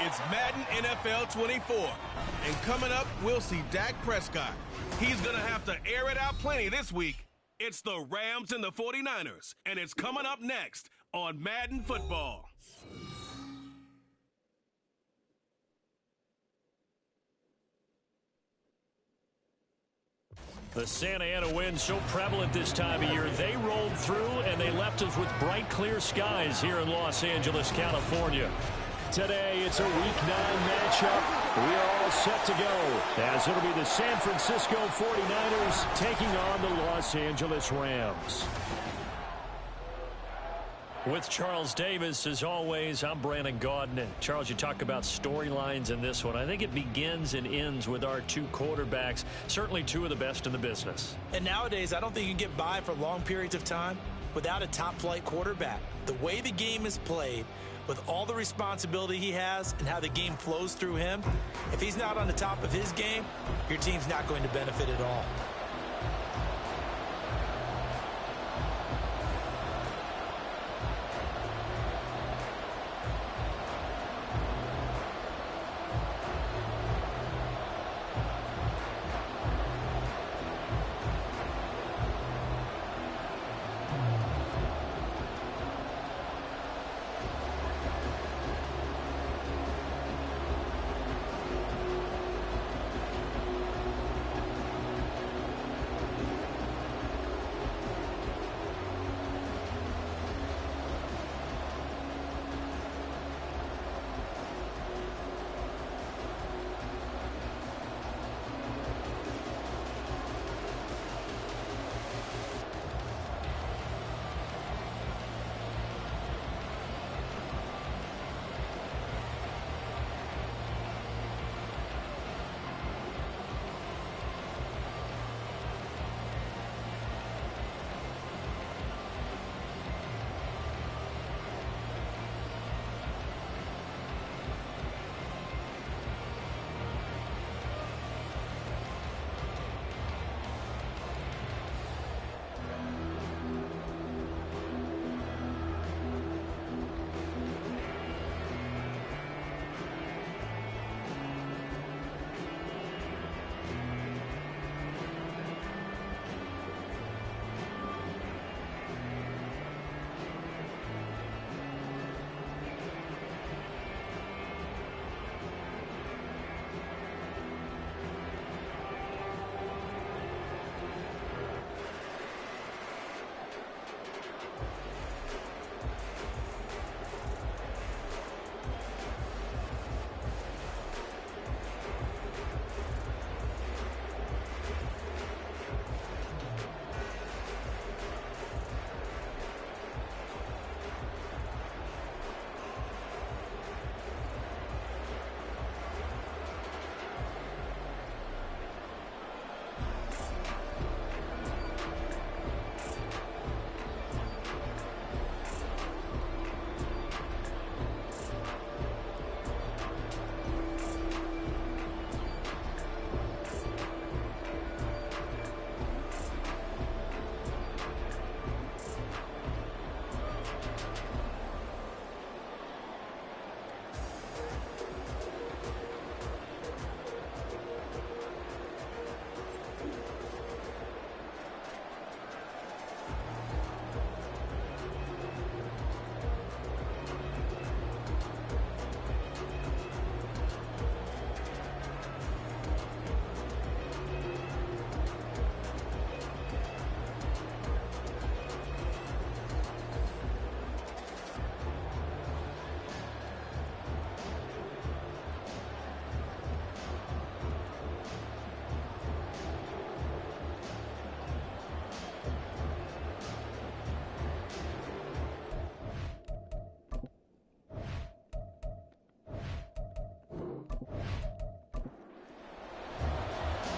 It's Madden NFL 24. And coming up, we'll see Dak Prescott. He's going to have to air it out plenty this week. It's the Rams and the 49ers, and it's coming up next on Madden Football. The Santa Ana wind so prevalent this time of year. They rolled through, and they left us with bright, clear skies here in Los Angeles, California. Today, it's a Week 9 matchup. We are all set to go, as it'll be the San Francisco 49ers taking on the Los Angeles Rams. With Charles Davis, as always, I'm Brandon Gaudin. And Charles, you talk about storylines in this one. I think it begins and ends with our two quarterbacks, certainly two of the best in the business. And nowadays, I don't think you can get by for long periods of time without a top-flight quarterback. The way the game is played, with all the responsibility he has and how the game flows through him, if he's not on the top of his game, your team's not going to benefit at all.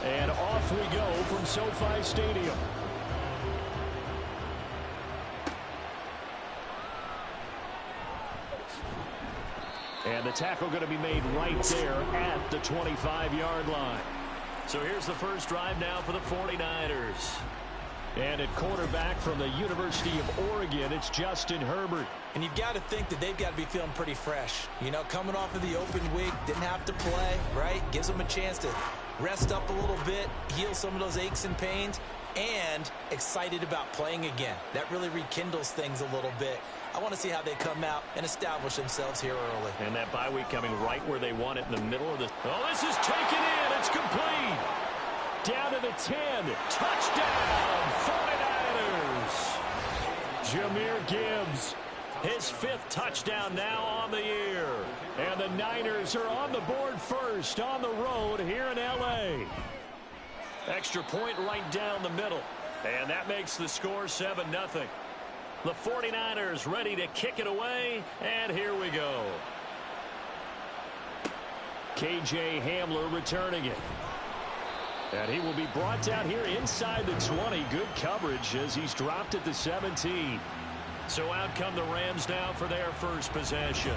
And off we go from SoFi Stadium. And the tackle going to be made right there at the 25-yard line. So here's the first drive now for the 49ers. And at quarterback from the University of Oregon, it's Justin Herbert. And you've got to think that they've got to be feeling pretty fresh. You know, coming off of the open week, didn't have to play, right? Gives them a chance to rest up a little bit, heal some of those aches and pains, and excited about playing again. That really rekindles things a little bit. I want to see how they come out and establish themselves here early. And that bye week coming right where they want it in the middle of this. Oh, this is taken in. It's complete. Down to the 10. Touchdown, 49ers. Jahmyr Gibbs, his 5th touchdown now on the year. And the Niners are on the board first on the road here in L.A. Extra point right down the middle. And that makes the score 7-0. The 49ers ready to kick it away, and here we go. KJ Hamler returning it. And he will be brought down here inside the 20. Good coverage as he's dropped at the 17. So out come the Rams now for their first possession.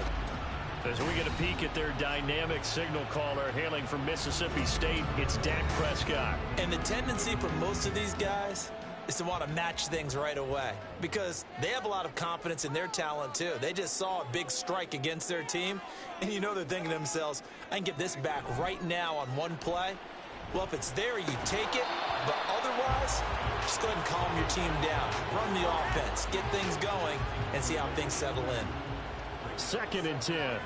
As we get a peek at their dynamic signal caller hailing from Mississippi State, it's Dak Prescott. And the tendency for most of these guys is to want to match things right away because they have a lot of confidence in their talent too. They just saw a big strike against their team, and you know they're thinking to themselves, I can get this back right now on one play. Well, if it's there, you take it, but otherwise, just go ahead and calm your team down. Run the offense, get things going, and see how things settle in. 2nd and 10.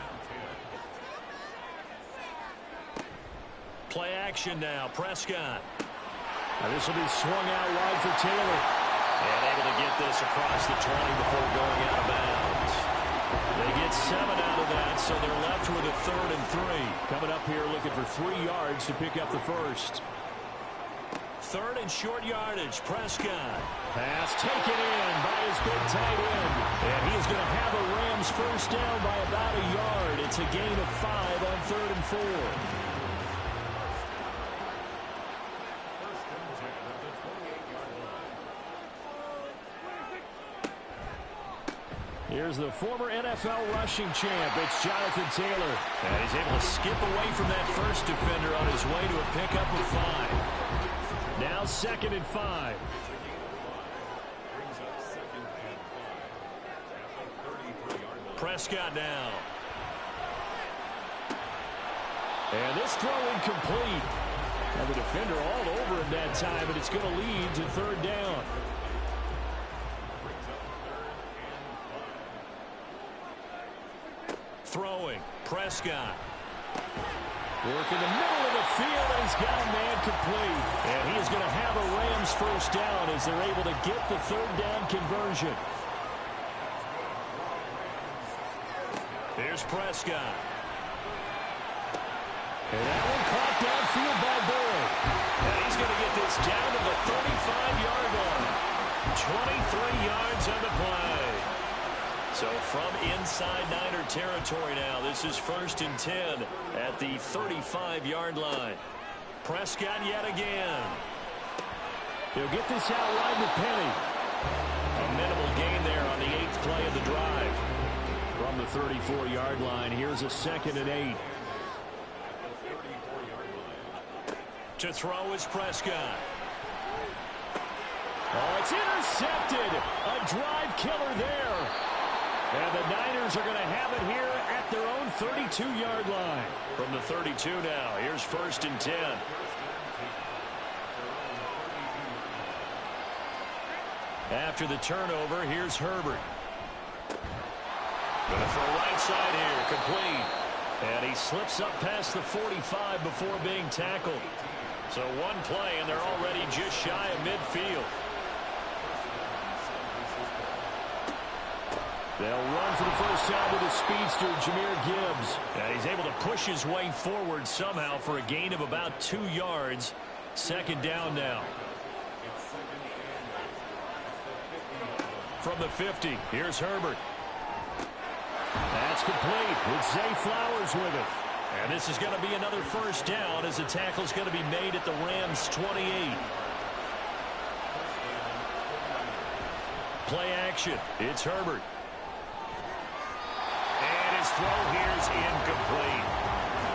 Play action now, Prescott. Now this will be swung out wide for Taylor. And able to get this across the 20 before going out of bounds. They get 7 out of that, so they're left with a 3rd and 3. Coming up here looking for 3 yards to pick up the first. 3rd and short yardage, Prescott. Pass taken in by his big tight end. And he is going to have a Rams first down by about a yard. It's a gain of 5 on 3rd and 4. Here's the former NFL rushing champ. It's Jonathan Taylor. And he's able to skip away from that first defender on his way to a pickup of 5. Now 2nd and 5. Prescott now. And this throw incomplete. And the defender all over him that time, and it's going to lead to 3rd down. Throwing, Prescott. Work in the middle of the field, and he's got a man complete. And he is going to have a Rams first down as they're able to get the 3rd down conversion. Here's Prescott. And that one caught downfield by Boyd. And he's going to get this down to the 35-yard line. 23 yards on the play. So from inside Niner territory now, this is 1st and 10 at the 35-yard line. Prescott yet again. He'll get this out wide with Penny. A minimal gain there on the 8th play of the drive. From the 34-yard line, here's a 2nd and 8. To throw is Prescott. Oh, it's intercepted. A drive killer there. And the Niners are going to have it here at their own 32-yard line. From the 32 now, here's 1st and 10. After the turnover, here's Herbert. Going to throw right side here, complete. And he slips up past the 45 before being tackled. So one play, and they're already just shy of midfield. They'll run for the first time with the speedster, Jahmyr Gibbs. And he's able to push his way forward somehow for a gain of about 2 yards. 2nd down now. From the 50, here's Herbert. That's complete with Zay Flowers with it. And this is going to be another first down as the tackle's going to be made at the Rams' 28. Play action. It's Herbert. And his throw here is incomplete.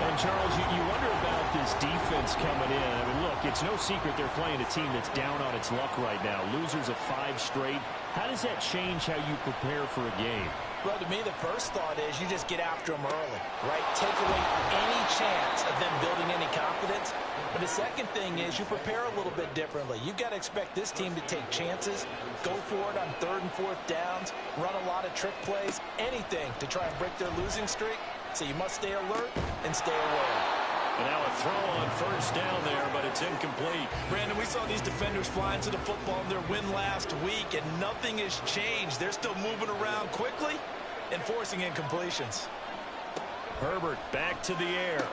And, Charles, you wonder about this defense coming in. I mean, look, it's no secret they're playing a team that's down on its luck right now. Losers of 5 straight. How does that change how you prepare for a game? Well, to me, the first thought is you just get after them early, right? Take away any chance of them building any confidence. But the second thing is you prepare a little bit differently. You've got to expect this team to take chances, go for it on 3rd and 4th downs, run a lot of trick plays, anything to try and break their losing streak. So you must stay alert and stay aware. And now a throw on 1st down there, but it's incomplete. Brandon, we saw these defenders flying to the football in their win last week, and nothing has changed. They're still moving around quickly and forcing incompletions. Herbert back to the air.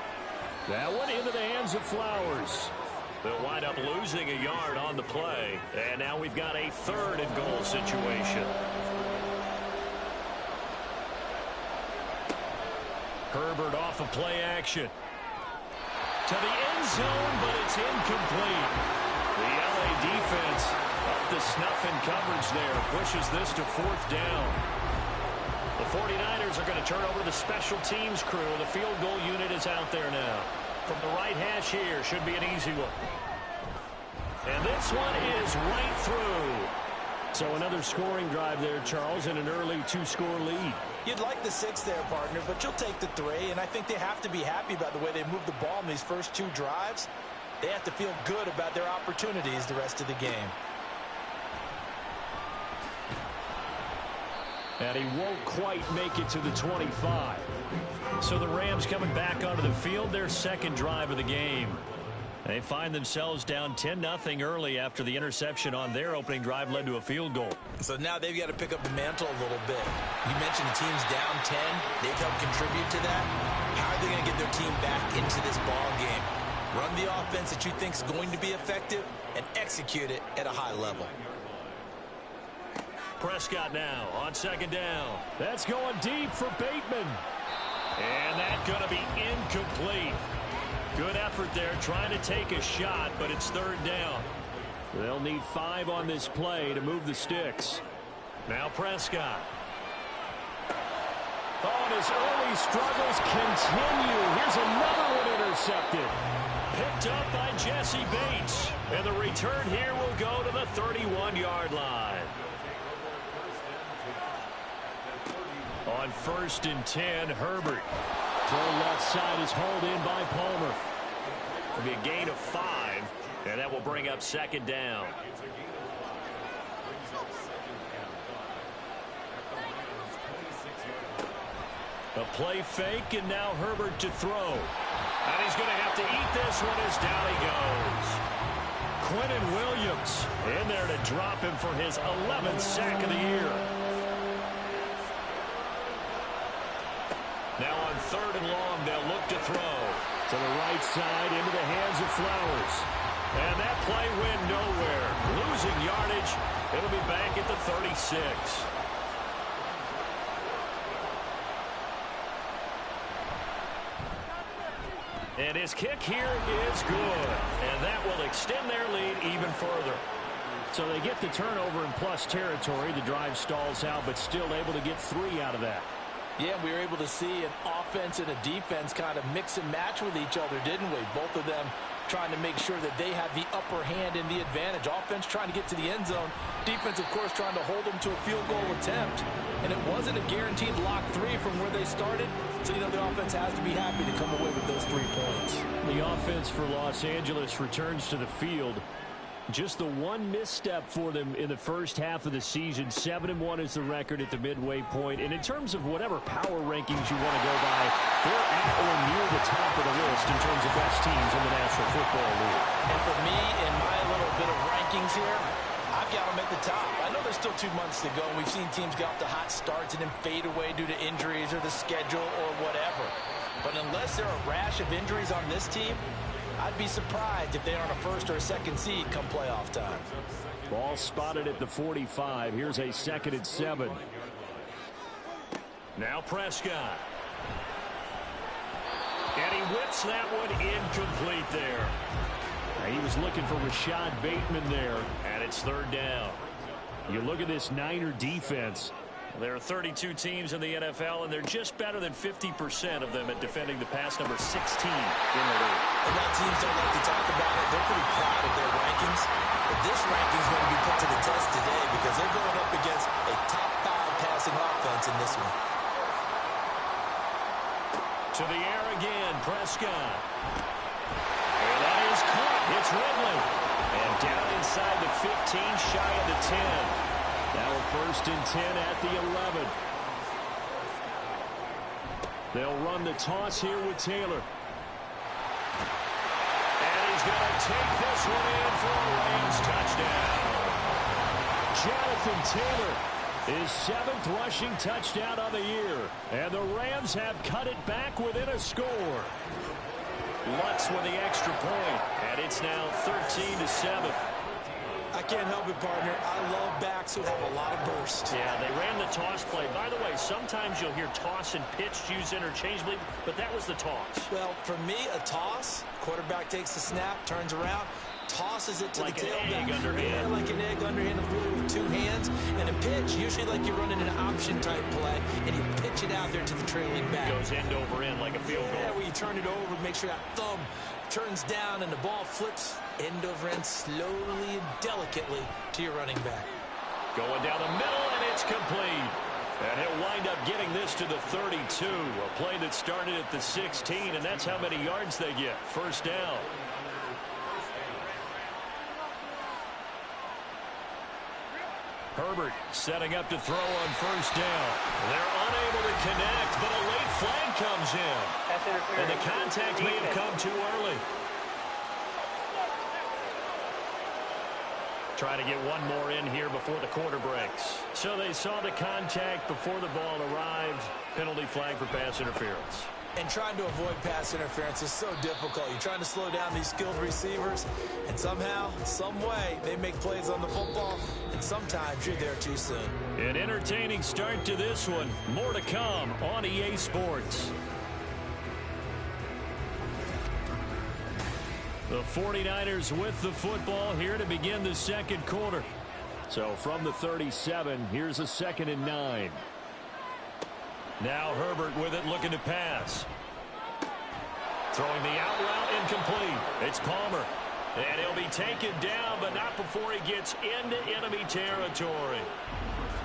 That one into the hands of Flowers. They'll wind up losing a yard on the play. And now we've got a 3rd and goal situation. Herbert off of play action. To the end zone, but it's incomplete. The LA defense up to snuff in coverage there. Pushes this to 4th down. The 49ers are going to turn over the special teams crew. The field goal unit is out there now. From the right hash here, should be an easy one. And this one is right through. So another scoring drive there, Charles, and an early 2-score lead. You'd like the 6 there, partner, but you'll take the 3, and I think they have to be happy about the way they moved the ball in these first 2 drives. They have to feel good about their opportunities the rest of the game. And he won't quite make it to the 25. So the Rams coming back onto the field, their 2nd drive of the game. They find themselves down 10-0 early after the interception on their opening drive led to a field goal. So now they've got to pick up the mantle a little bit. You mentioned the team's down 10. They've helped contribute to that. How are they going to get their team back into this ball game? Run the offense that you think is going to be effective and execute it at a high level. Prescott now on 2nd down. That's going deep for Bateman. And that's going to be incomplete. Good effort there, trying to take a shot, but it's 3rd down. They'll need 5 on this play to move the sticks. Now Prescott. Oh, and his early struggles continue. Here's another one intercepted. Picked up by Jesse Bates. And the return here will go to the 31-yard line. On 1st and 10, Herbert. Throw left side is hauled in by Palmer. It'll be a gain of 5, and that will bring up 2nd down. A play fake, and now Herbert to throw. And he's going to have to eat this one as down he goes. Quentin Williams in there to drop him for his 11th sack of the year. Now on 3rd and long, they'll look to throw. To the right side, into the hands of Flowers. And that play went nowhere. Losing yardage. It'll be back at the 36. And his kick here is good. And that will extend their lead even further. So they get the turnover in plus territory. The drive stalls out, but still able to get 3 out of that. Yeah, we were able to see an offense and a defense kind of mix and match with each other, didn't we? Both of them trying to make sure that they have the upper hand and the advantage. Offense trying to get to the end zone. Defense, of course, trying to hold them to a field goal attempt. And it wasn't a guaranteed lock 3 from where they started. So, the offense has to be happy to come away with those 3 points. The offense for Los Angeles returns to the field. Just the one misstep for them in the first half of the season. 7-1 is the record at the midway point. And in terms of whatever power rankings you want to go by, they're at or near the top of the list in terms of best teams in the National Football League. And for me, in my little bit of rankings here, I've got them at the top. I know there's still 2 months to go. We've seen teams get off to hot starts and then fade away due to injuries or the schedule or whatever. But unless there are a rash of injuries on this team, I'd be surprised if they aren't a 1st or a 2nd seed come playoff time. Ball spotted at the 45. Here's a 2nd and 7. Now Prescott. And he whips that one incomplete there. He was looking for Rashad Bateman there, and it's 3rd down. You look at this Niner defense. There are 32 teams in the NFL, and they're just better than 50% of them at defending the pass, number 16 in the league. And while teams don't like to talk about it, they're pretty proud of their rankings. But this ranking is going to be put to the test today because they're going up against a top 5 passing offense in this one. To the air again, Prescott. And that is caught. It's Ridley. And down inside the 15, shy of the 10. Now a 1st and 10 at the 11. They'll run the toss here with Taylor. And he's going to take this one in for a Rams touchdown. Jonathan Taylor, his 7th rushing touchdown on the year. And the Rams have cut it back within a score. Lutz with the extra point, and it's now 13-7. I can't help it, partner. I love backs who have a lot of burst. Yeah, they ran the toss play. By the way, sometimes you'll hear toss and pitch used interchangeably, but that was the toss. Well, for me, a toss, quarterback takes the snap, turns around, tosses it to like the tailback. Like an egg underhand. Yeah, like an egg underhand with 2 hands. And a pitch, usually like you're running an option-type play, and you pitch it out there to the trailing back. Goes end over end like a field goal. Yeah, where you turn it over, make sure that thumb turns down and the ball flips end over end slowly and delicately to your running back. Going down the middle, and it's complete. And he'll wind up getting this to the 32. A play that started at the 16, and that's how many yards they get. 1st down. Herbert setting up to throw on 1st down. They're unable to connect, but a late flag comes in. And the contact may have come too early. Try to get one more in here before the quarter breaks. So they saw the contact before the ball arrived. Penalty flag for pass interference. And trying to avoid pass interference is so difficult. You're trying to slow down these skilled receivers, and somehow, some way, they make plays on the football, and sometimes you're there too soon. An entertaining start to this one. More to come on EA Sports. The 49ers with the football here to begin the 2nd quarter. So from the 37, here's a 2nd and 9. Now Herbert with it, looking to pass. Throwing the out route, incomplete. It's Palmer. And he'll be taken down, but not before he gets into enemy territory.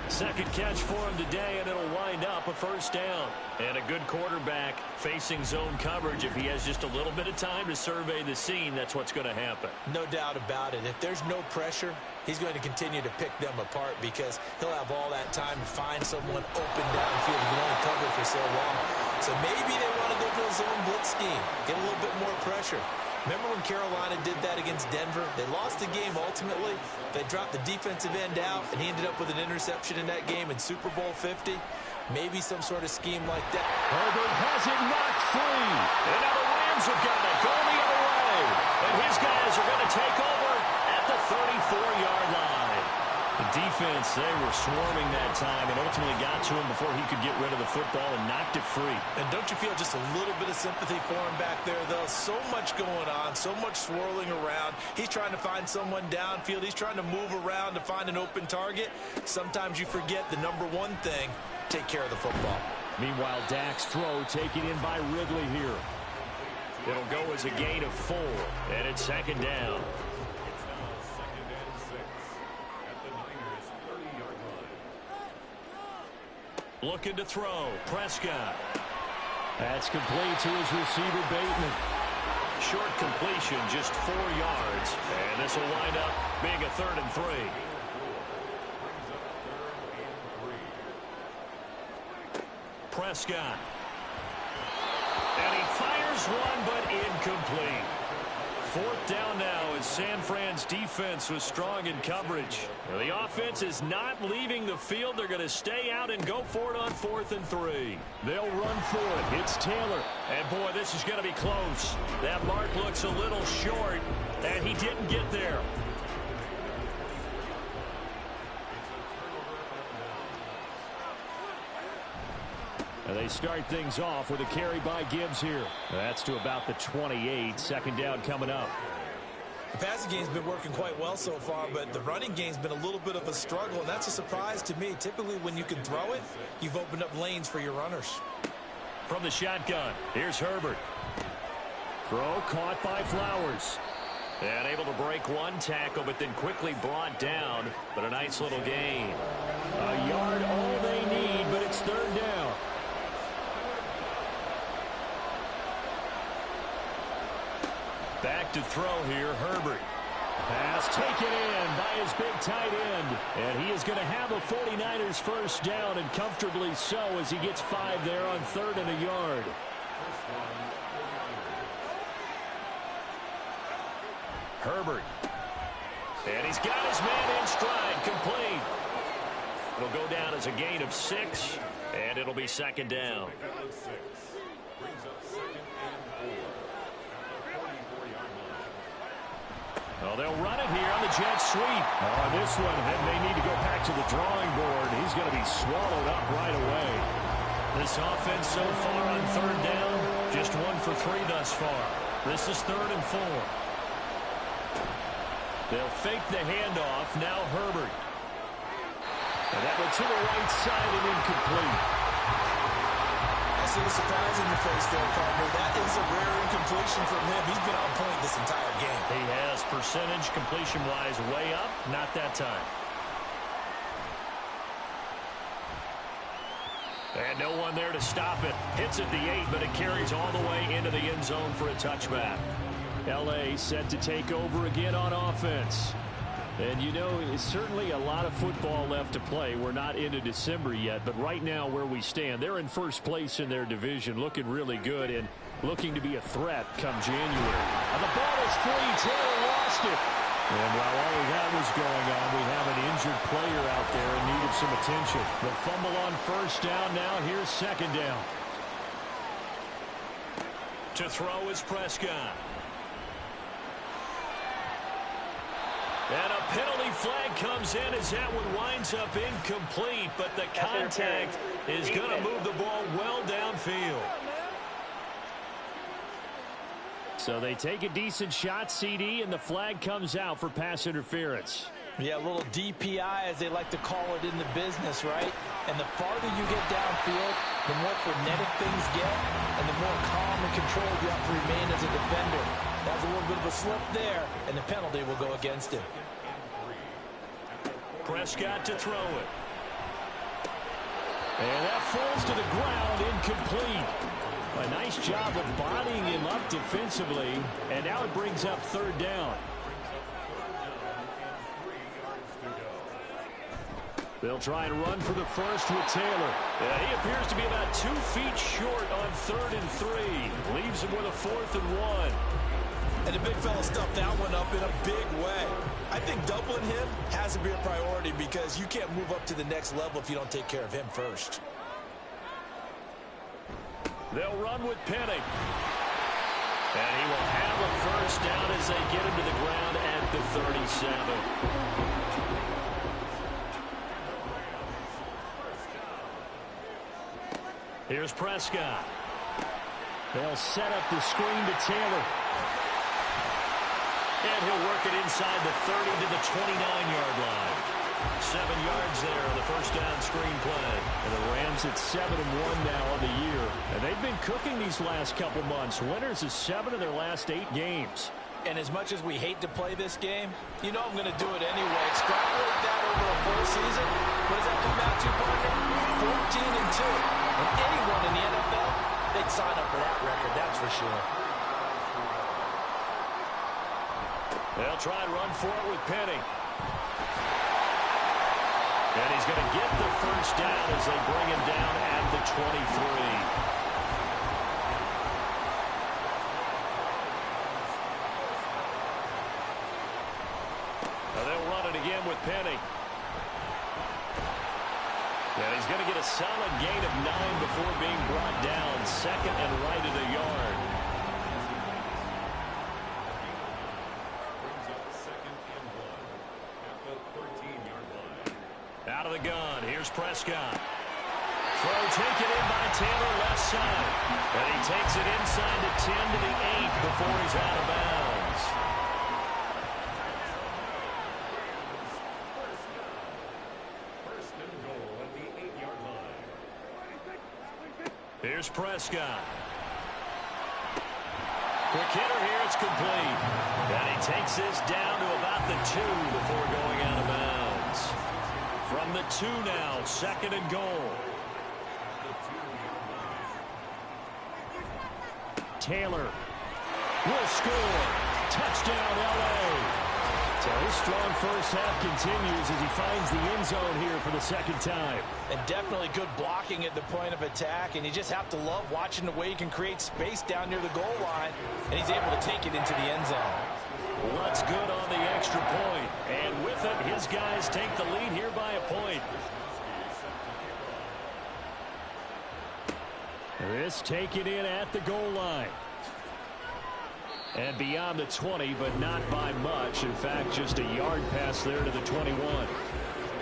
2nd catch for him today, and it'll wind up a 1st down. And a good quarterback facing zone coverage. If he has just a little bit of time to survey the scene, that's what's going to happen. No doubt about it. If there's no pressure, he's going to continue to pick them apart because he'll have all that time to find someone open downfield. He can only cover for so long. So maybe they want to go to a zone blitz scheme, get a little bit more pressure. Remember when Carolina did that against Denver? They lost the game ultimately. They dropped the defensive end out, and he ended up with an interception in that game in Super Bowl 50. Maybe some sort of scheme like that. Herbert has it knocked free. And now the Rams have got it going the other way. And his guys are going to take over at the 34-yard line. The defense, they were swarming that time and ultimately got to him before he could get rid of the football and knocked it free. And don't you feel just a little bit of sympathy for him back there, though? So much going on, so much swirling around. He's trying to find someone downfield. He's trying to move around to find an open target. Sometimes you forget the number one thing, take care of the football. Meanwhile, Dak's throw taken in by Ridley here. It'll go as a gain of 4, and it's 2nd down. Looking to throw. Prescott. That's complete to his receiver, Bateman. Short completion, just 4 yards. And this will wind up being a 3rd and 3. Prescott. And he fires one, but incomplete. 4th down now as San Fran's defense was strong in coverage. The offense is not leaving the field. They're going to stay out and go for it on 4th and 3. They'll run for it. It's Taylor. And, boy, this is going to be close. That mark looks a little short, and he didn't get there. And they start things off with a carry by Gibbs here. That's to about the 28. 2nd down coming up. The passing game's been working quite well so far, but the running game's been a little bit of a struggle, and that's a surprise to me. Typically, when you can throw it, you've opened up lanes for your runners. From the shotgun, here's Herbert. Throw caught by Flowers. And able to break one tackle, but then quickly brought down. But a nice little gain. A yard all they need, but it's third down. Back to throw here, Herbert. Pass taken in by his big tight end. And he is going to have a 49ers first down, and comfortably so, as he gets 5 there on 3rd and a yard. Herbert. And he's got his man in stride, complete. It'll go down as a gain of 6, and it'll be second down. Well, they'll run it here on the jet sweep. On this one, then they need to go back to the drawing board. He's going to be swallowed up right away. This offense so far on 3rd down, just 1 for 3 thus far. This is 3rd and 4. They'll fake the handoff. Now Herbert. And that went to the right side and incomplete. I see the surprise in your face there, partner. That is a rare incompletion from him. He's been on point this entire game. He has, percentage completion-wise way up. Not that time. And no one there to stop it. Hits at the 8, but it carries all the way into the end zone for a touchback. L.A. set to take over again on offense. And, you know, it's certainly a lot of football left to play. We're not into December yet, but right now where we stand, they're in first place in their division, looking really good and looking to be a threat come January. And the ball is free. Taylor lost it. And while all of that was going on, we have an injured player out there in need of some attention. The fumble on first down. Now here's second down. To throw is Prescott. And a penalty flag comes in as that one winds up incomplete, but the contact is going to move the ball well downfield. So they take a decent shot, CD, and the flag comes out for pass interference. Yeah, a little DPI, as they like to call it in the business, right? And the farther you get downfield, the more frenetic things get, and the more calm and controlled you have to remain as a defender. That's a little bit of a slip there, and the penalty will go against him. Prescott to throw it. And that falls to the ground, incomplete. A nice job of bodying him up defensively, and now it brings up 3rd down. They'll try and run for the first with Taylor. He appears to be about 2 feet short on 3rd and 3. Leaves him with a 4th and 1. And the big fella stuffed that one up in a big way. I think doubling him has to be a priority because you can't move up to the next level if you don't take care of him first. They'll run with Penny. And he will have a first down as they get him to the ground at the 37. Here's Prescott. They'll set up the screen to Taylor. And he'll work it inside the 30 to the 29-yard line. 7 yards there on the first down screen play. And the Rams at 7-1 now on the year. And they've been cooking these last couple months. Winners of 7 of their last 8 games. And as much as we hate to play this game, you know I'm going to do it anyway. Extrapolate that over a full season. What does that come out to, partner? 14-2. And anyone in the NFL, they'd sign up for that record, that's for sure. They'll try and run for it with Penny. And he's going to get the first down as they bring him down at the 23. They'll run it again with Penny. And he's going to get a solid gain of 9 before being brought down. 2nd and right at a yard. Out of the gun, here's Prescott. Throw taken in by Taylor left side. And he takes it inside the 10 to the 8 before he's out of bounds. Here's Prescott. Quick hitter here. It's complete. And he takes this down to about the 2 before going out of bounds. From the 2 now, 2nd and goal. Taylor will score. Touchdown, L.A. So his strong first half continues as he finds the end zone here for the 2nd time. And definitely good blocking at the point of attack, and you just have to love watching the way he can create space down near the goal line, and he's able to take it into the end zone. What's good on the extra point, and with it, his guys take the lead here by a point. This taken in at the goal line. And beyond the 20, but not by much. In fact, just a yard pass there to the 21.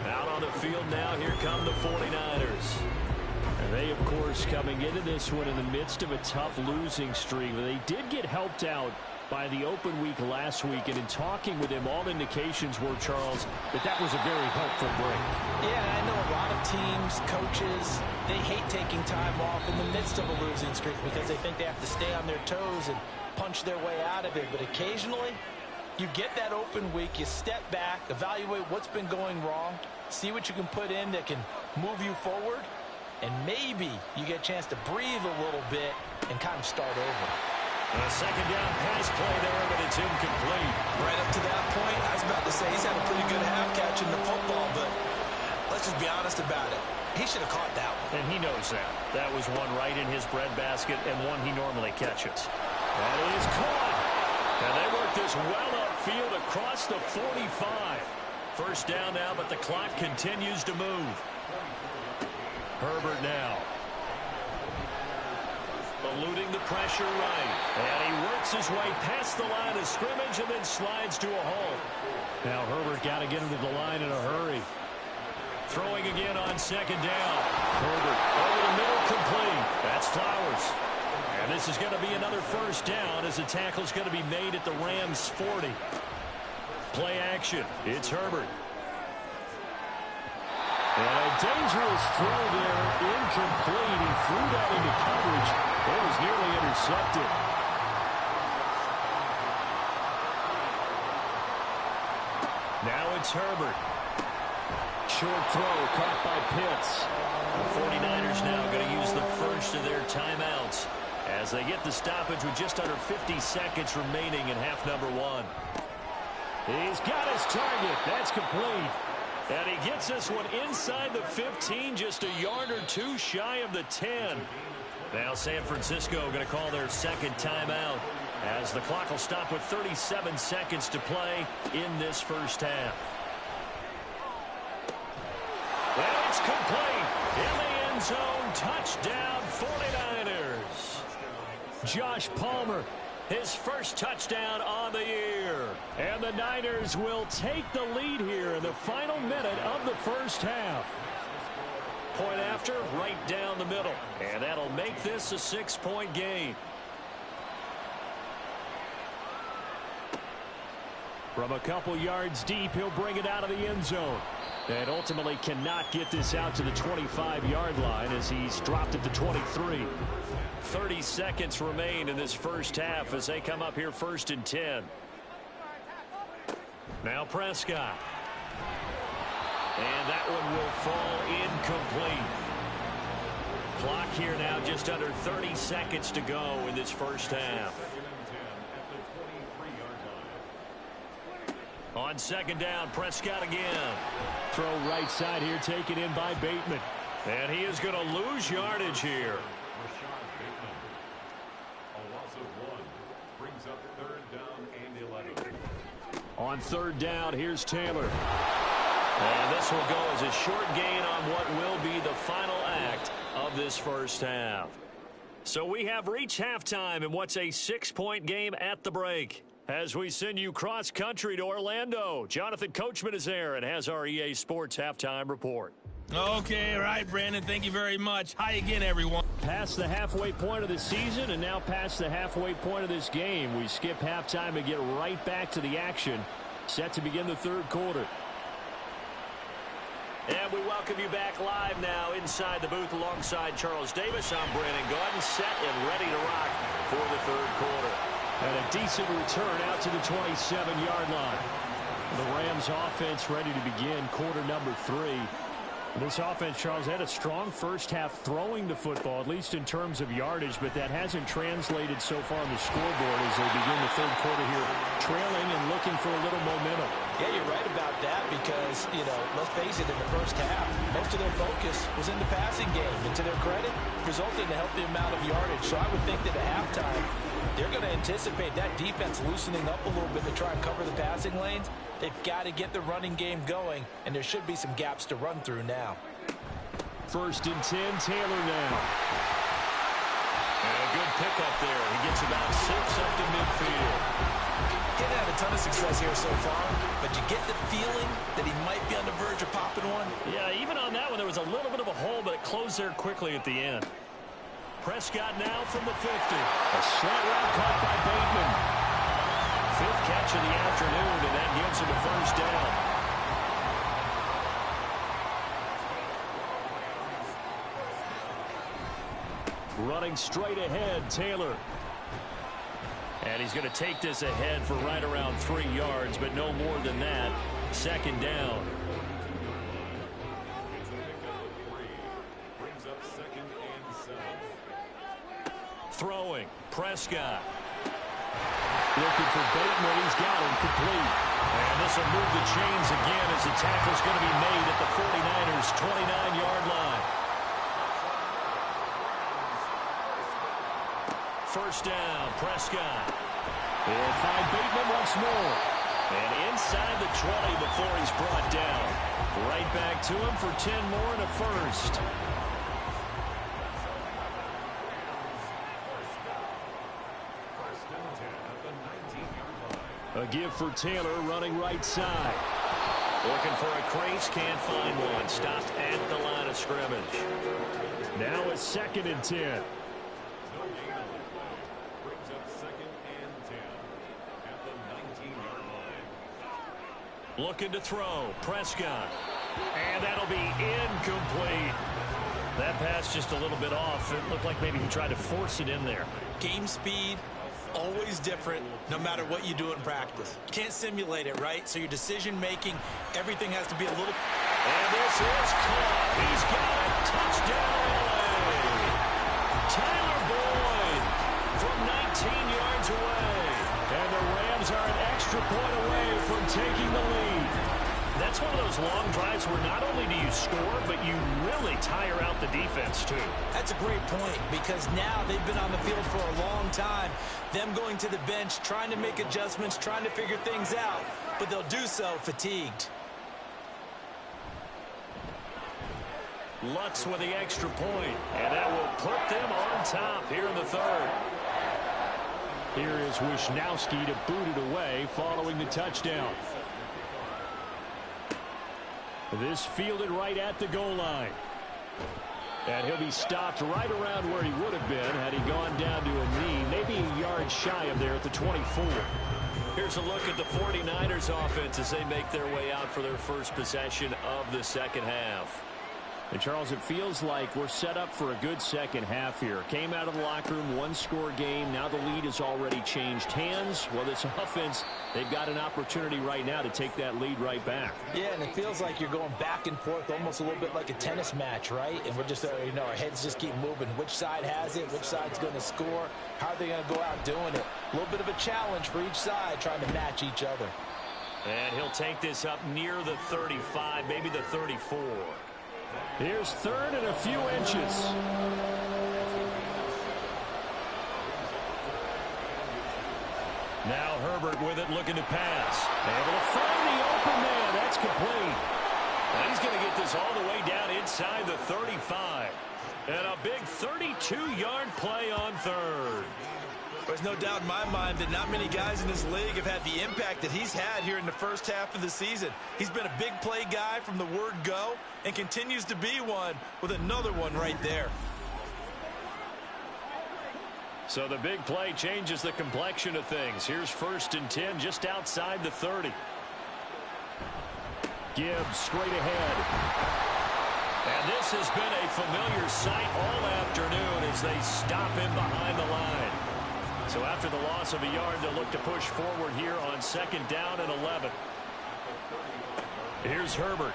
Out on the field now, here come the 49ers. And they, of course, coming into this one in the midst of a tough losing streak. They did get helped out by the open week last week. And in talking with him, all indications were, Charles, that was a very helpful break. Yeah, I know a lot of teams, coaches, they hate taking time off in the midst of a losing streak because they think they have to stay on their toes and punch their way out of it. But occasionally, you get that open week, you step back, evaluate what's been going wrong, see what you can put in that can move you forward, and maybe you get a chance to breathe a little bit and kind of start over. A 2nd down pass play there, but it's incomplete. Right up to that point, I was about to say he's had a pretty good half catching the football, but let's just be honest about it. He should have caught that one. And he knows that. That was one right in his breadbasket and one he normally catches. That is caught. And they work this well upfield across the 45. First down now, but the clock continues to move. Herbert now. Eluding the pressure right. And he works his way past the line of scrimmage and then slides to a halt. Now Herbert got to get him to the line in a hurry. Throwing again on 2nd down. Herbert over the middle, complete. That's Flowers. And this is going to be another first down as the tackle's going to be made at the Rams' 40. Play action. It's Herbert. And a dangerous throw there, incomplete. He threw that into coverage. It was nearly intercepted. Now it's Herbert. Short throw caught by Pitts. The 49ers now going to use the first of their timeouts as they get the stoppage with just under 50 seconds remaining in half number 1. He's got his target. That's complete. And he gets this one inside the 15, just a yard or 2 shy of the 10. Now San Francisco going to call their 2nd timeout as the clock will stop with 37 seconds to play in this first half. And it's complete. In the end zone, touchdown 49ers. Josh Palmer, his first touchdown on the year. And the Niners will take the lead here in the final minute of the first half. Point after, right down the middle. And that'll make this a 6-point game. From a couple yards deep, he'll bring it out of the end zone. And ultimately cannot get this out to the 25-yard line as he's dropped at the 23. 30 seconds remain in this first half as they come up here 1st and 10. Now Prescott. And that one will fall incomplete. Clock here now just under 30 seconds to go in this first half. On 2nd down, Prescott again. Throw right side here, taken in by Bateman. And he is going to lose yardage here. On 3rd down, here's Taylor. And this will go as a short gain on what will be the final act of this first half. So we have reached halftime in what's a 6-point game at the break. As we send you cross-country to Orlando, Jonathan Coachman is there and has our EA Sports Halftime Report. Okay, right, Brandon. Thank you very much. Hi again, everyone. Past the halfway point of the season and now past the halfway point of this game. We skip halftime and get right back to the action. Set to begin the 3rd quarter. And we welcome you back live now inside the booth alongside Charles Davis. I'm Brandon Gaudin, set and ready to rock for the third quarter. And a decent return out to the 27-yard line. The Rams offense ready to begin quarter number 3. This offense, Charles, had a strong first half throwing the football, at least in terms of yardage, but that hasn't translated so far on the scoreboard as they begin the third quarter here, trailing and looking for a little momentum. Yeah, you're right about that because, let's face it, in the first half, most of their focus was in the passing game. And to their credit, resulted in a healthy amount of yardage. So I would think that at halftime, they're going to anticipate that defense loosening up a little bit to try and cover the passing lanes. They've got to get the running game going, and there should be some gaps to run through now. 1st and 10, Taylor now. And a good pickup there. He gets about 6 up to midfield. He hasn't had a ton of success here so far, but you get the feeling that he might be on the verge of popping one. Yeah, even on that one, there was a little bit of a hole, but it closed there quickly at the end. Prescott now from the 50. A slant route caught by Bateman. 5th catch of the afternoon, and that gives him a first down. Running straight ahead, Taylor. And he's going to take this ahead for right around 3 yards, but no more than that. 2nd down. Throwing, Prescott. Looking for Bateman, he's got him complete. And this will move the chains again as the tackle's going to be made at the 49ers' 29-yard line. First down, Prescott. He'll find Bateman once more. And inside the 20 before he's brought down. Right back to him for 10 more and a first. A give for Taylor running right side. Looking for a crease, can't find one. Stopped at the line of scrimmage. Now a 2nd and 10. Looking to throw, Prescott. And that'll be incomplete. That pass just a little bit off. It looked like maybe he tried to force it in there. Game speed, always different, no matter what you do in practice. Can't simulate it, right? So your decision-making, everything has to be a little... And this is caught. He's got it. Touchdown, LA. Tyler Boyd from 19 yards away. And the Rams are an extra point away from taking the lead. That's one of those long drives where not only do you score, but you really tire out the defense, too. That's a great point because now they've been on the field for a long time. Them going to the bench, trying to make adjustments, trying to figure things out, but they'll do so fatigued. Lutz with the extra point, and that will put them on top here in the third. Here is Wisnowski to boot it away following the touchdown. This fielded right at the goal line. And he'll be stopped right around where he would have been had he gone down to a knee, maybe a yard shy of there at the 24. Here's a look at the 49ers offense as they make their way out for their first possession of the second half. And, Charles, it feels like we're set up for a good second half here. Came out of the locker room, one-score game. Now the lead has already changed hands. Well, this offense, they've got an opportunity right now to take that lead right back. Yeah, and it feels like you're going back and forth almost a little bit like a tennis match, right? And we're just, our heads just keep moving. Which side has it? Which side's going to score? How are they going to go out doing it? A little bit of a challenge for each side trying to match each other. And he'll take this up near the 35, maybe the 34. Here's 3rd and a few inches. Now Herbert with it, looking to pass. Able to find the open man. That's complete. And he's going to get this all the way down inside the 35. And a big 32-yard play on 3rd. There's no doubt in my mind that not many guys in this league have had the impact that he's had here in the first half of the season. He's been a big play guy from the word go and continues to be one with another one right there. So the big play changes the complexion of things. Here's 1st and 10 just outside the 30. Gibbs straight ahead. And this has been a familiar sight all afternoon as they stop him behind the line. So after the loss of a yard, they'll look to push forward here on 2nd down and 11. Here's Herbert.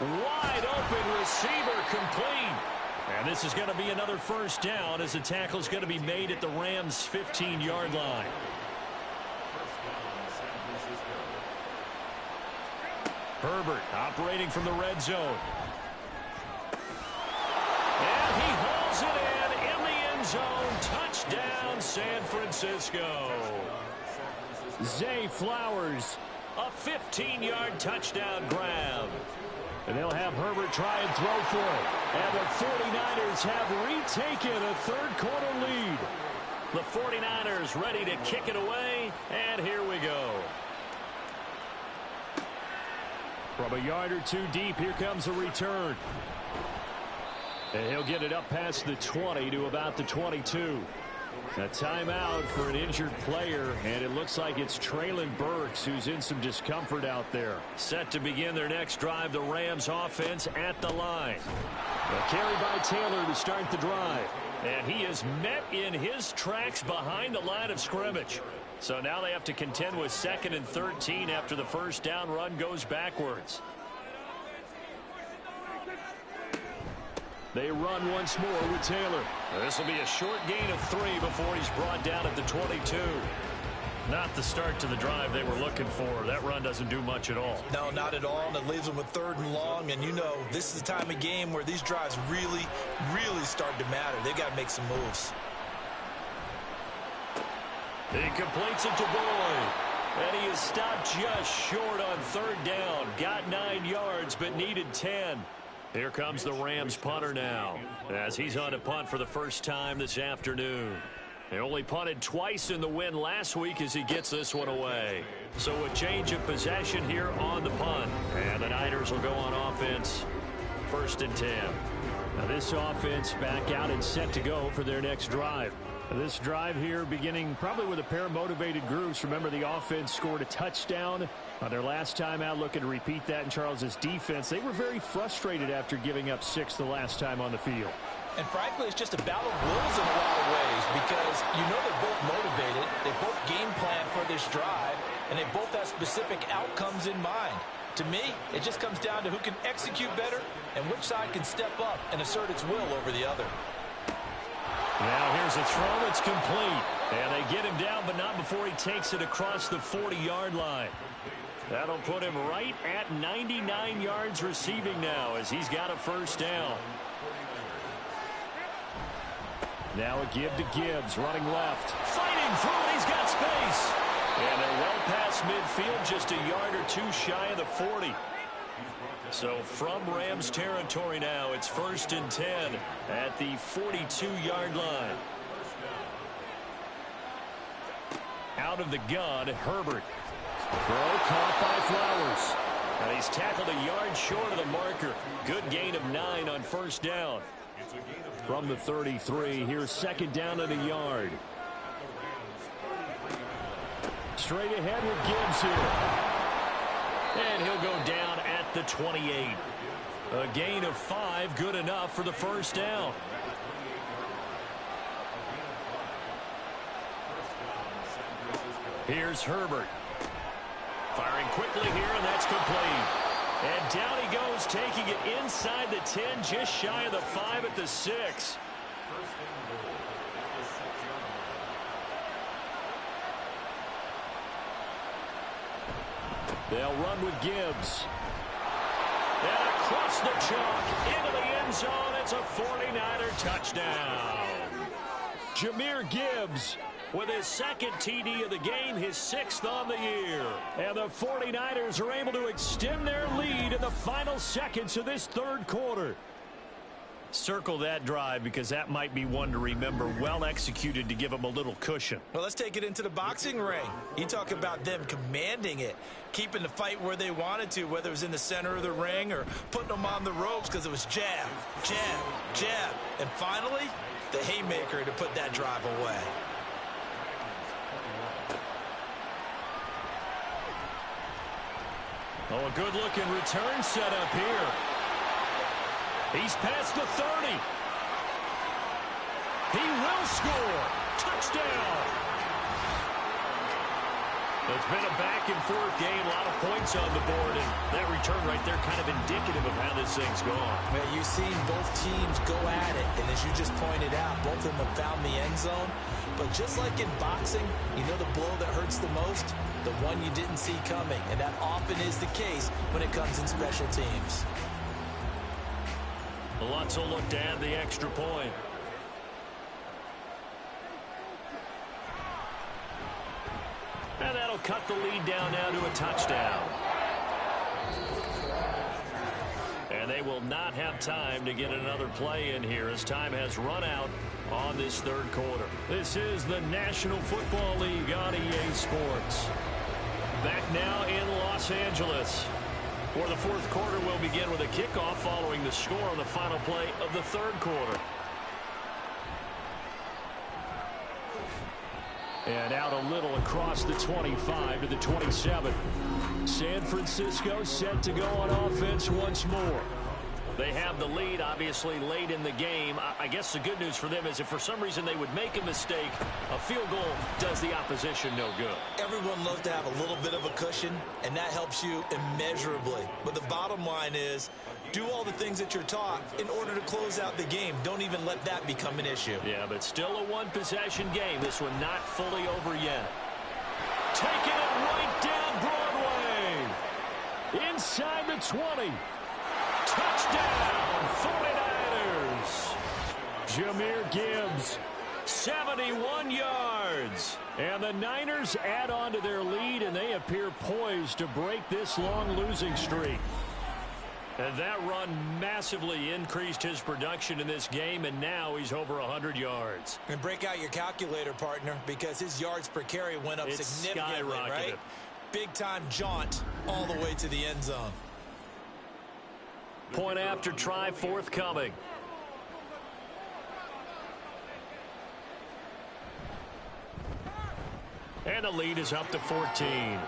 Wide open receiver complete. And this is going to be another 1st down as the tackle is going to be made at the Rams' 15-yard line. Herbert operating from the red zone. And he hauls it in the end zone. Touchdown, San Francisco. Zay Flowers, a 15-yard touchdown grab. And they'll have Herbert try and throw for it. And the 49ers have retaken a 3rd-quarter lead. The 49ers ready to kick it away, and here we go. From a yard or two deep, here comes a return. And he'll get it up past the 20 to about the 22. A timeout for an injured player, and it looks like it's Treylon Burks who's in some discomfort out there. Set to begin their next drive, the Rams offense at the line. A carry by Taylor to start the drive. And he is met in his tracks behind the line of scrimmage. So now they have to contend with 2nd and 13 after the 1st down run goes backwards. They run once more with Taylor. This will be a short gain of 3 before he's brought down at the 22. Not the start to the drive they were looking for. That run doesn't do much at all. No, not at all, and it leaves them with 3rd and long. And you know, this is the time of game where these drives really, really start to matter. They've got to make some moves. He completes it to Boyd. And he is stopped just short on 3rd down. Got 9 yards, but needed 10. Here comes the Rams punter now, as he's on to punt for the 1st time this afternoon. They only punted twice in the win last week as he gets this one away. So a change of possession here on the punt. And the Niners will go on offense, 1st and 10. Now this offense back out and set to go for their next drive. This drive here beginning probably with a pair of motivated groups. Remember, the offense scored a touchdown on their last time out, looking to repeat that in Charles's defense. They were very frustrated after giving up 6 the last time on the field. And frankly, it's just a battle of wills in a lot of ways because you know they're both motivated. They both game plan for this drive, and they both have specific outcomes in mind. To me, it just comes down to who can execute better and which side can step up and assert its will over the other. Now here's a throw. It's complete. And they get him down, but not before he takes it across the 40-yard line. That'll put him right at 99 yards receiving now as he's got a 1st down. Now a give to Gibbs, running left. Fighting through, he's got space. And they're well past midfield, just a yard or 2 shy of the 40. So from Rams territory now, it's 1st and 10 at the 42-yard line. Out of the gun, Herbert. Throw caught by Flowers. And he's tackled a yard short of the marker. Good gain of 9 on 1st down. From the 33, here's 2nd down and a yard. Straight ahead with Gibbs here. And he'll go down at the 28. A gain of 5, good enough for the 1st down. Here's Herbert. Firing quickly here, and that's complete. And down he goes, taking it inside the 10, just shy of the 5 at the 6. They'll run with Gibbs. And across the chalk, into the end zone, it's a 49er touchdown. Jahmyr Gibbs with his 2nd TD of the game, his 6th on the year. And the 49ers are able to extend their lead in the final seconds of this 3rd quarter. Circle that drive because that might be one to remember. Well executed to give them a little cushion. Well, let's take it into the boxing ring. You talk about them commanding it, keeping the fight where they wanted to, whether it was in the center of the ring or putting them on the ropes because it was jab, jab, jab. And finally, the haymaker to put that drive away. Oh, a good-looking return set up here. He's past the 30. He will score. Touchdown. It's been a back-and-forth game, a lot of points on the board, and that return right there kind of indicative of how this thing's gone. Well, you've seen both teams go at it, and as you just pointed out, both of them have found the end zone. But just like in boxing, you know the blow that hurts the most? The one you didn't see coming, and that often is the case when it comes in special teams. Lutz will look to add the extra point. And that'll cut the lead down now to a touchdown. And they will not have time to get another play in here as time has run out on this third quarter. This is the National Football League on EA Sports. Back now in Los Angeles, where the fourth quarter will begin with a kickoff following the score on the final play of the third quarter. And out a little across the 25 to the 27. San Francisco set to go on offense once more. They have the lead, obviously, late in the game. I guess the good news for them is if for some reason they would make a mistake, a field goal does the opposition no good. Everyone loves to have a little bit of a cushion, and that helps you immeasurably. But the bottom line is, do all the things that you're taught in order to close out the game. Don't even let that become an issue. Yeah, but still a one-possession game. This one not fully over yet. Taking it right down Broadway. Inside the 20. Touchdown, 49ers. Jahmyr Gibbs, 71 yards. And the Niners add on to their lead, and they appear poised to break this long losing streak. And that run massively increased his production in this game, and now he's over 100 yards. And break out your calculator, partner, because his yards per carry went up significantly, right? Big-time jaunt all the way to the end zone. Point after try forthcoming. And the lead is up to 14.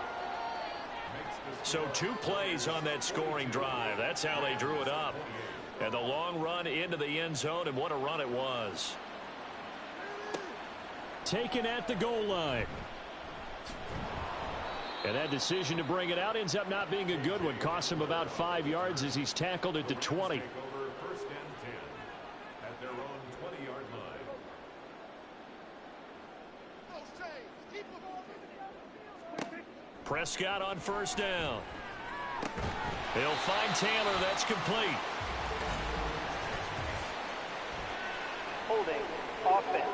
So 2 plays on that scoring drive. That's how they drew it up. And the long run into the end zone, and what a run it was. Taken at the goal line. And that decision to bring it out ends up not being a good one. Costs him about 5 yards as he's tackled at the 20. First and 10 at their own 20-yard line. Prescott on first down. He'll find Taylor. That's complete. Holding offense.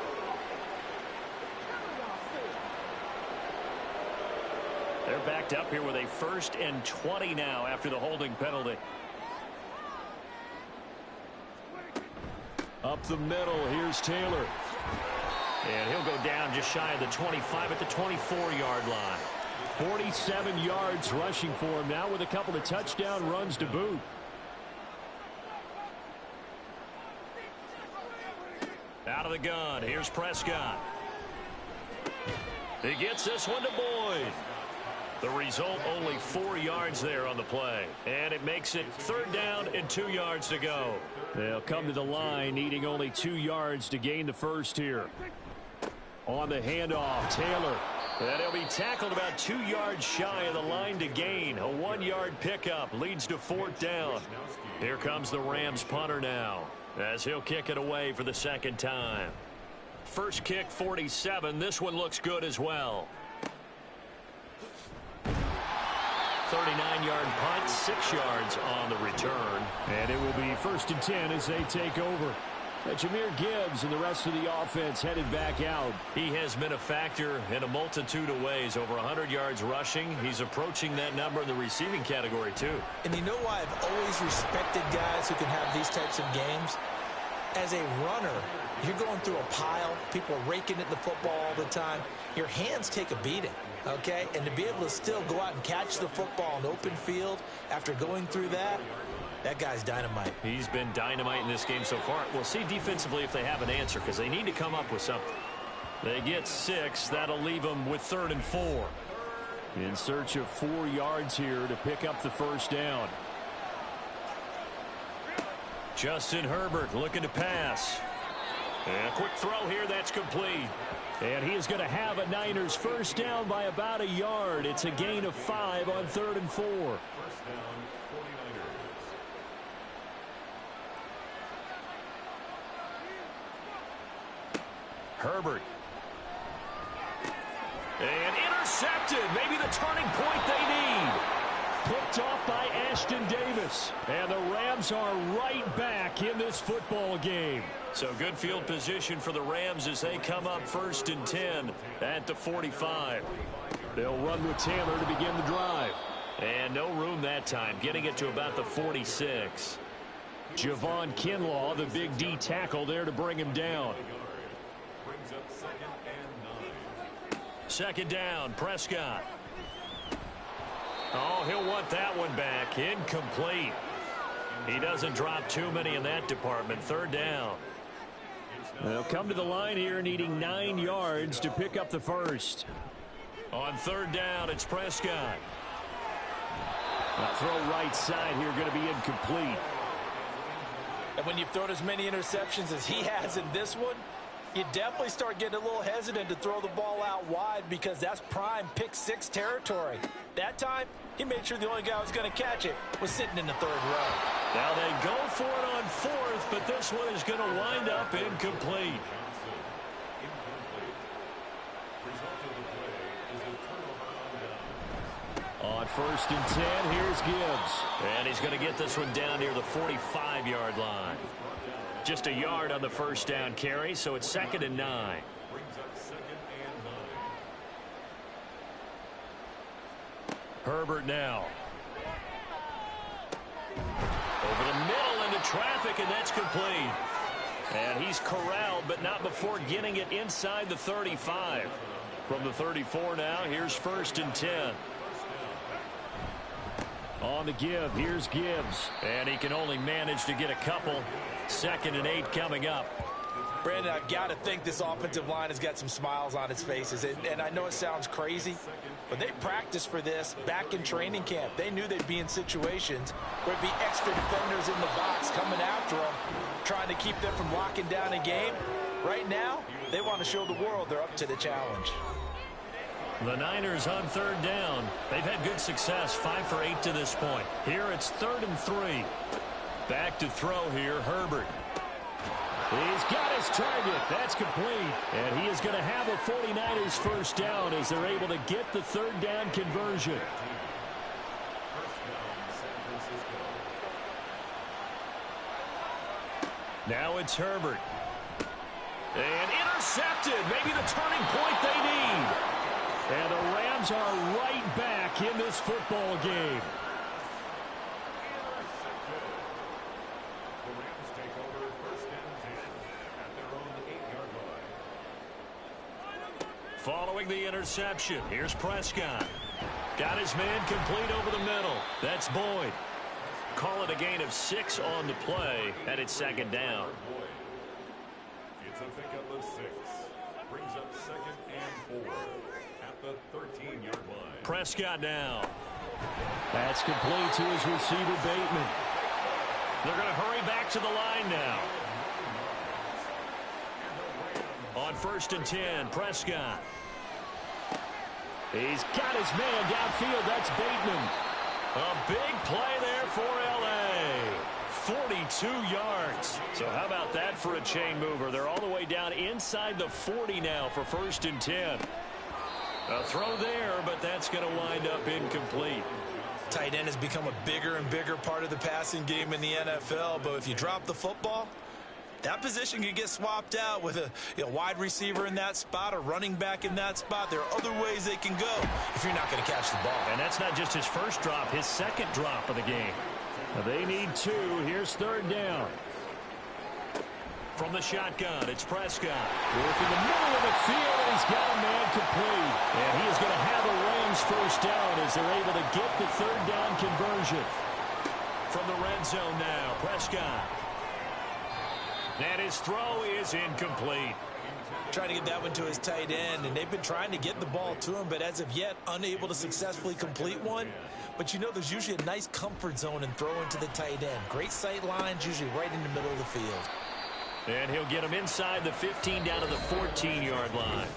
They're backed up here with a 1st and 20 now after the holding penalty. Up the middle, here's Taylor. And he'll go down just shy of the 25 at the 24-yard line. 47 yards rushing for him now with a couple of touchdown runs to boot. Out of the gun, here's Prescott. He gets this one to Boyd. The result, only 4 yards there on the play. And it makes it 3rd down and 2 yards to go. They'll come to the line, needing only 2 yards to gain the first here. On the handoff, Taylor. And he'll be tackled about 2 yards shy of the line to gain. A 1-yard pickup leads to 4th down. Here comes the Rams punter now, as he'll kick it away for the 2nd time. First kick, 47. This one looks good as well. 39-yard punt, 6 yards on the return. And it will be 1st and 10 as they take over. Jahmyr Gibbs and the rest of the offense headed back out. He has been a factor in a multitude of ways. Over 100 yards rushing. He's approaching that number in the receiving category, too. And you know why I've always respected guys who can have these types of games? As a runner, you're going through a pile. People are raking at the football all the time. Your hands take a beating, okay? And to be able to still go out and catch the football in open field after going through that, that guy's dynamite. He's been dynamite in this game so far. We'll see defensively if they have an answer, because they need to come up with something. They get 6. That'll leave them with 3rd and 4. In search of 4 yards here to pick up the first down. Justin Herbert looking to pass. And a quick throw here, that's complete. And he is going to have a Niners first down by about a yard. It's a gain of 5 on 3rd and 4. First down, 49ers. Herbert. And intercepted. Maybe the turning point they need. Picked off by Ashton Davis. And the Rams are right back in this football game. So good field position for the Rams as they come up 1st and 10 at the 45. They'll run with Taylor to begin the drive. And no room that time, getting it to about the 46. Javon Kinlaw, the big D tackle there to bring him down. Brings up 2nd and 9. 2nd down, Prescott. Oh, he'll want that one back. Incomplete. He doesn't drop too many in that department. 3rd down. They'll come to the line here needing 9 yards to pick up the first. On 3rd down, it's Prescott. A throw right side here going to be incomplete. And when you've thrown as many interceptions as he has in this one, you definitely start getting a little hesitant to throw the ball out wide because that's prime pick 6 territory. That time, he made sure the only guy who was going to catch it was sitting in the 3rd row. Now they go for it on 4th, but this one is going to wind up incomplete. On 1st and 10, here's Gibbs. And he's going to get this one down near the 45-yard line. Just a yard on the first down carry, so it's 2nd and 9. Brings up 2nd and 9. Herbert now. Over the middle into traffic, and that's complete. And he's corralled, but not before getting it inside the 35. From the 34 now, here's 1st and 10. On the give, here's Gibbs. And he can only manage to get a couple. 2nd and 8 coming up. Brandon, I've got to think this offensive line has got some smiles on its faces. And I know it sounds crazy, but they practiced for this back in training camp. They knew they'd be in situations where it'd be extra defenders in the box coming after them, trying to keep them from locking down a game. Right now, they want to show the world they're up to the challenge. The Niners on 3rd down. They've had good success, 5 for 8 to this point. Here it's 3rd and 3. Back to throw here, Herbert. He's got his target. That's complete. And he is going to have a 49ers first down as they're able to get the 3rd down conversion. Now it's Herbert. And intercepted. Maybe the turning point they need. And the Rams are right back in this football game. The Rams take over 1st and 10 at their own 8-yard line. Following the interception, here's Prescott. Got his man complete over the middle. That's Boyd. Call it a gain of 6 on the play, and it's 2nd down. It's a pickup of 6. Brings up 2nd and 4 at the 13-yard line. Prescott now. That's complete to his receiver, Bateman. They're going to hurry back to the line now. On 1st and 10, Prescott. He's got his man downfield. That's Bateman. A big play there for L.A. 42 yards. So how about that for a chain mover? They're all the way down inside the 40 now for 1st and 10. A throw there, but that's going to wind up incomplete. Tight end has become a bigger and bigger part of the passing game in the NFL, but if you drop the football, that position can get swapped out with a wide receiver in that spot, a running back in that spot. There are other ways they can go if you're not going to catch the ball. And that's not just his first drop, his 2nd drop of the game. Now they need 2. Here's 3rd down. From the shotgun, it's Prescott. Working the middle of the field, and he's got a man complete. And he is going to have a Rams first down as they're able to get the 3rd down conversion. From the red zone now, Prescott. And his throw is incomplete. Trying to get that one to his tight end, and they've been trying to get the ball to him, but as of yet, unable to successfully complete one. But you know, there's usually a nice comfort zone in throwing to the tight end. Great sight lines, usually right in the middle of the field. And he'll get him inside the 15 down to the 14-yard line.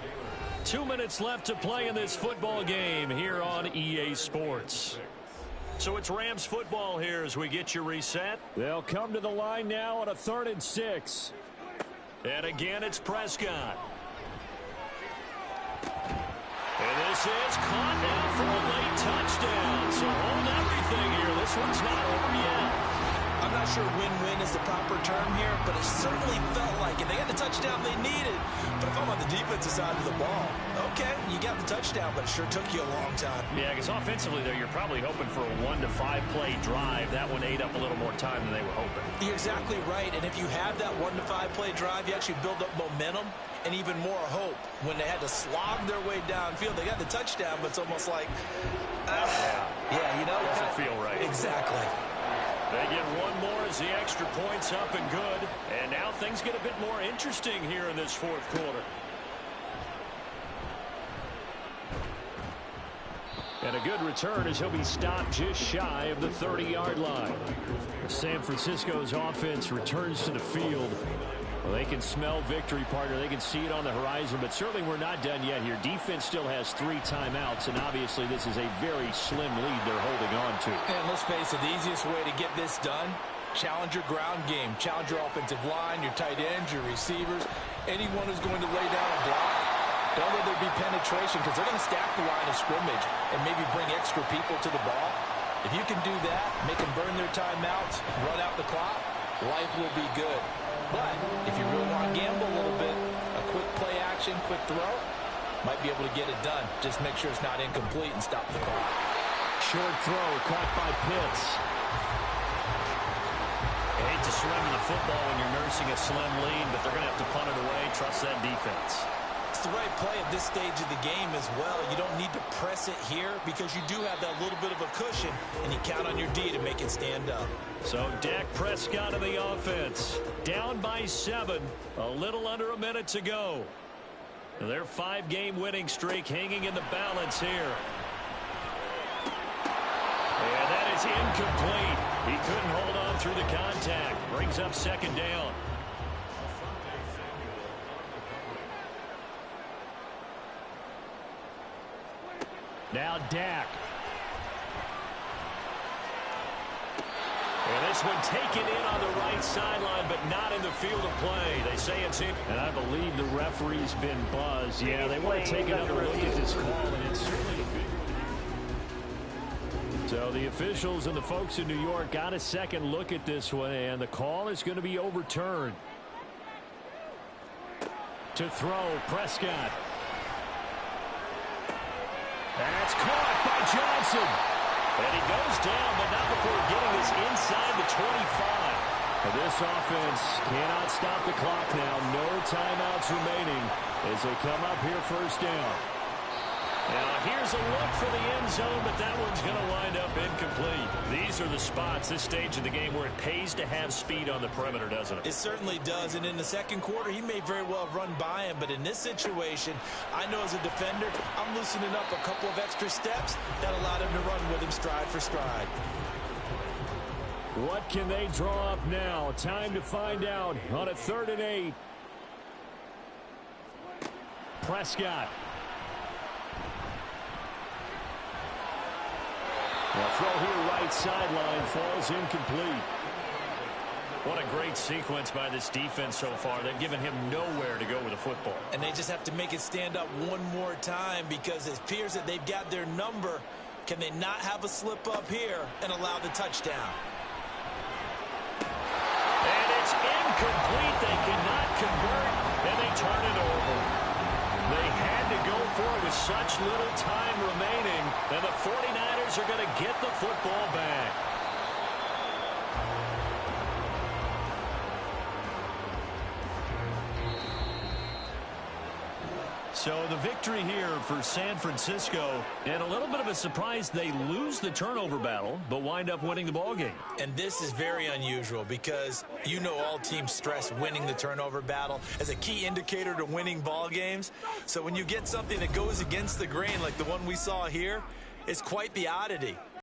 2 minutes left to play in this football game here on EA Sports. So it's Rams football here as we get you reset. They'll come to the line now on a 3rd and 6. And again, it's Prescott. And this is caught now for a late touchdown. So hold everything here. This one's not over yet. I'm not sure win-win is the proper term here, but it certainly felt like it. They got the touchdown they needed. But if I'm on the defensive side of the ball, okay, you got the touchdown, but it sure took you a long time. Yeah, because offensively, though, you're probably hoping for a 1 to 5 play drive. That one ate up a little more time than they were hoping. You're exactly right, and if you have that 1 to 5 play drive, you actually build up momentum and even more hope. When they had to slog their way downfield, they got the touchdown, but it's almost like, yeah, you know. Doesn't feel right. Exactly. They get one more as the extra point's up and good. And now things get a bit more interesting here in this 4th quarter. And a good return as he'll be stopped just shy of the 30-yard line. San Francisco's offense returns to the field. Well, they can smell victory, partner. They can see it on the horizon, but certainly we're not done yet here. Defense still has 3 timeouts, and obviously this is a very slim lead they're holding on to. And let's face it, the easiest way to get this done, challenge your ground game. Challenge your offensive line, your tight ends, your receivers, anyone who's going to lay down a block. Don't let there be penetration because they're going to stack the line of scrimmage and maybe bring extra people to the ball. If you can do that, make them burn their timeouts, run out the clock, life will be good. But if you really want to gamble a little bit, a quick play action, quick throw, might be able to get it done. Just make sure it's not incomplete and stop the clock. Short throw caught by Pitts. I hate to surrender the football when you're nursing a slim lead, but they're going to have to punt it away. Trust that defense. It's the right play at this stage of the game as well. You don't need to press it here because you do have that little bit of a cushion, and you count on your D to make it stand up. So Dak Prescott of the offense, down by 7, a little under a minute to go. Their 5-game winning streak hanging in the balance here. And that is incomplete. He couldn't hold on through the contact. Brings up 2nd down. Now Dak. And this one taken in on the right sideline, but not in the field of play. They say it's in. And I believe the referee's been buzzed. Yeah, they want to take another look at this call, and it's certainly a good. So the officials and the folks in New York got a second look at this one, and the call is going to be overturned. To throw, Prescott. That's caught by Johnson. And he goes down, but not before getting this inside the 25. And this offense cannot stop the clock now. No timeouts remaining as they come up here 1st down. Now here's a look for the end zone, but that one's going to wind up incomplete. These are the spots, this stage of the game, where it pays to have speed on the perimeter, doesn't it? It certainly does, and in the 2nd quarter, he may very well run by him, but in this situation, I know as a defender, I'm loosening up a couple of extra steps that allowed him to run with him stride for stride. What can they draw up now? Time to find out on a 3rd and 8. Prescott. The throw here right sideline falls incomplete. What a great sequence by this defense so far. They've given him nowhere to go with the football. And they just have to make it stand up one more time because it appears that they've got their number. Can they not have a slip up here and allow the touchdown? And it's incomplete. They cannot convert, and they turn it over. They had to go for it with such little time remaining, and the 49ers are going to get the football back. So the victory here for San Francisco, and a little bit of a surprise they lose the turnover battle, but wind up winning the ball game. And this is very unusual because you know all teams stress winning the turnover battle as a key indicator to winning ball games. So when you get something that goes against the grain like the one we saw here, it's quite the oddity.